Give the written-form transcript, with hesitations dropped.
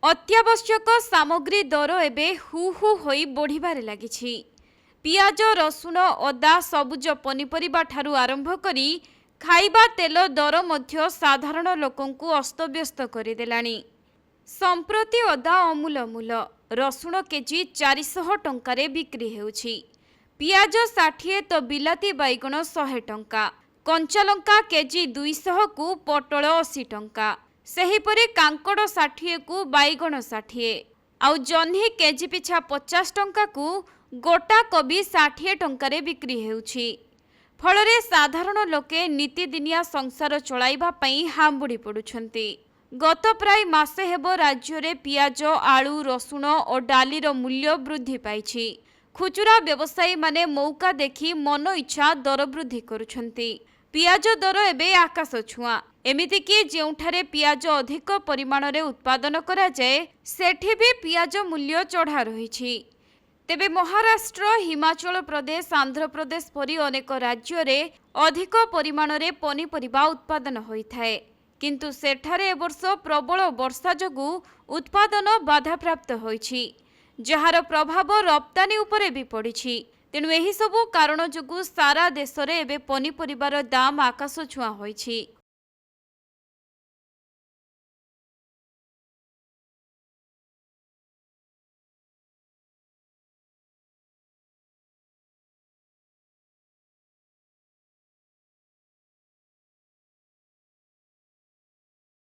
अत्यावश्यक सामग्री दर एबे हु हु होई बढ़िबारे लागिछि। पियाज रसुण अदा सबुज पनिपरिबा ठारू आरंभ करी खाइबा तेल दर मध्य साधारण लोकंकु अस्तव्यस्त करिदेलानी। संप्रति अदा अमूल मूल रसुण केजी 400 टंकारे बिक्री हेउछि। पियाज 60 तो बिलाती बैगण 100 टंका। कंचा लंका केजी 200 कु पटल 80 टंका। सेहीपरि कांकड़ 60 कु बैगण 60 आउ जह्नी केजी पिछा 50 टंका कु गोटा कबी 60 टंकारे बिक्री हेउछि। फलरे साधारण लोके नीतिदिनिया संसार चलाइबा पई हांबुड़ी पडुछंती। गत प्राय मासे हेबो राज्य रे पियाज आलू रसुण और डालीर मूल्य वृद्धि पाइछि। खुचुरा व्यवसायी माने मौका देखि मन इच्छा दर वृद्धि करुछंती। पियाज दर एबे आकाश छुआ। एमिति कि जेउठारे पियाज अधिक परिमाण रे उत्पादन करा जाए सेठी भी पियाज मूल्य चढ़ा रहिछि। तेबे महाराष्ट्र हिमाचल प्रदेश आंध्र प्रदेश परि अनेक राज्य रे अधिक परिमाण रे पनिपरिबा उत्पादन होइथाए, किंतु सेठारे एवर्ष प्रबल वर्षा जोगु उत्पादन बाधाप्राप्त होइछि, जहार प्रभाव रप्तानी उपरे भी पड़िछि। तेणु एही सबु कारण जोगु सारा देश रे एबे पनिपरिबार दाम आकाश छुआ होइछि।